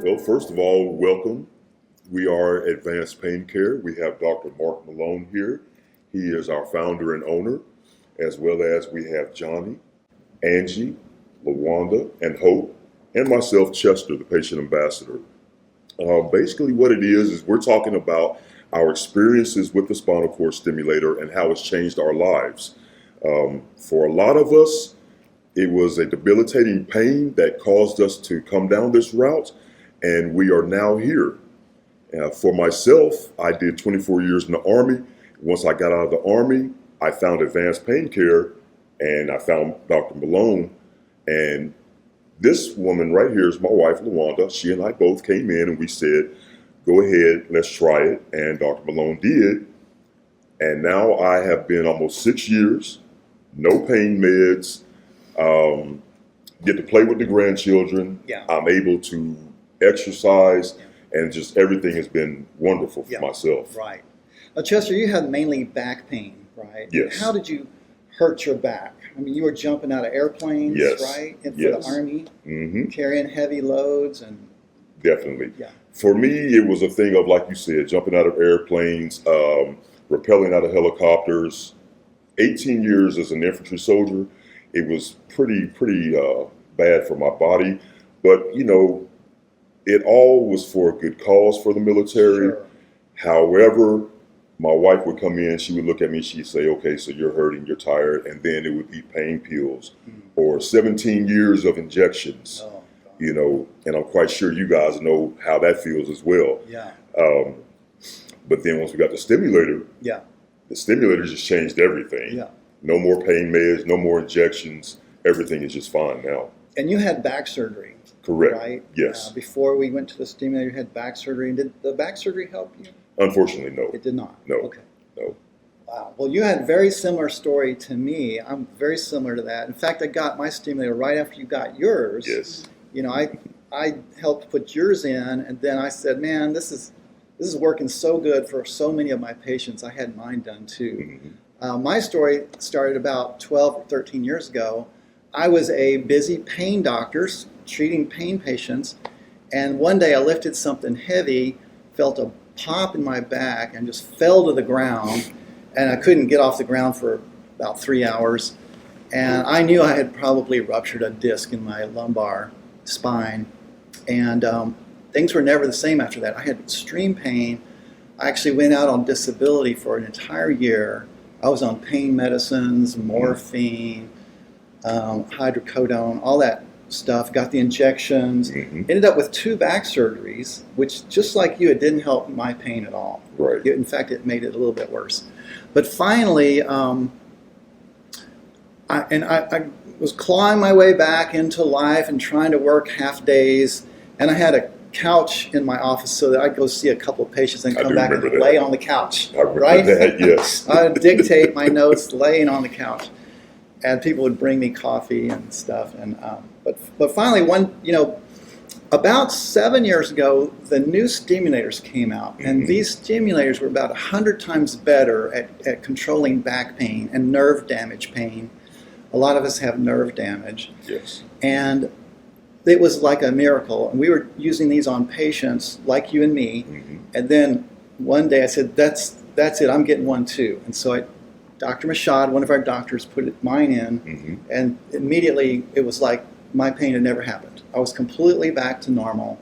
Well, first of all, welcome. We are Advanced Pain Care. We have Dr. Mark Malone here. He is our founder and owner, as well as we have Johnny, Angie, LaWanda, and Hope, and myself, Chester, the patient ambassador. Basically, what it is we're talking about our experiences with the spinal cord stimulator and how it's changed our lives. For a lot of us, it was a debilitating pain that caused us to come down this route, and we are now here. For myself, I did 24 years in the Army. Once I got out of the Army, I found Advanced Pain Care, and I found Dr. Malone. And this woman right here is my wife, LaWanda. She and I both came in and we said, go ahead, let's try it. And Dr. Malone did. And now I have been almost 6 years, no pain meds, get to play with the grandchildren. Yeah. I'm able to exercise, and just everything has been wonderful for myself. Right. Now, Chester, you had mainly back pain, right? Yes. How did you hurt your back? I mean, you were jumping out of airplanes, Yes. right? And for Yes. the Army, Mm-hmm. carrying heavy loads and Definitely. Yeah. For me, it was a thing of, like you said, jumping out of airplanes, rappelling out of helicopters. 18 years as an infantry soldier, it was pretty bad for my body. But, you know, it all was for a good cause for the military. Sure. However, my wife would come in, she would look at me, she'd say, okay, so you're hurting, you're tired, and then it would be pain pills or 17 years of injections, Oh, God. you know, and I'm quite sure you guys know how that feels as well. Yeah. But then once we got the stimulator just changed everything. Yeah. No more pain meds, no more injections, everything is just fine now. And you had back surgery, Correct. right? Yes. Before we went to the stimulator, you had back surgery. Did the back surgery help you? Unfortunately, no. It did not. No. Okay. No. Wow. Well, you had a very similar story to me. I'm very similar to that. In fact, I got my stimulator right after you got yours. Yes. You know, I helped put yours in, and then I said, man, this is working so good for so many of my patients. I had mine done too. Mm-hmm. My story started about 12 or 13 years ago. I was a busy pain doctor treating pain patients, and one day I lifted something heavy, felt a pop in my back, and just fell to the ground, and I couldn't get off the ground for about 3 hours. And I knew I had probably ruptured a disc in my lumbar spine, and things were never the same after that. I had extreme pain. I actually went out on disability for an entire year. I was on pain medicines, morphine, hydrocodone, all that stuff, got the injections, ended up with 2 back surgeries, which, just like you, it didn't help my pain at all. Right. In fact, it made it a little bit worse. But finally, I was clawing my way back into life and trying to work half days, and I had a couch in my office so that I'd go see a couple of patients and come back and lay on the couch. I remember right? that, yes. I'd dictate my notes laying on the couch, and people would bring me coffee and stuff. And but finally, about 7 years ago, the new stimulators came out, and these stimulators were about 100 times better at controlling back pain and nerve damage pain. A lot of us have nerve damage. Yes. And it was like a miracle. And we were using these on patients like you and me. And then one day I said, that's it, I'm getting one too. And so Dr. Mashad, one of our doctors, put mine in, and immediately it was like my pain had never happened. I was completely back to normal.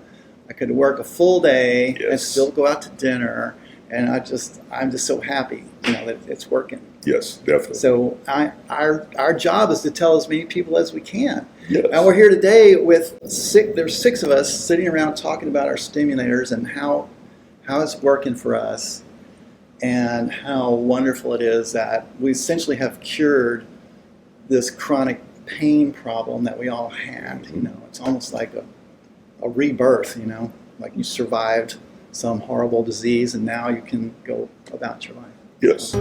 I could work a full day and still go out to dinner, and I'm just so happy, that it's working. Yes, definitely. So our job is to tell as many people as we can. Yes. And we're here today with there's 6 of us sitting around talking about our stimulators and how it's working for us, and how wonderful it is that we essentially have cured this chronic pain problem that we all had. It's almost like a rebirth, like you survived some horrible disease and now you can go about your life. Yes.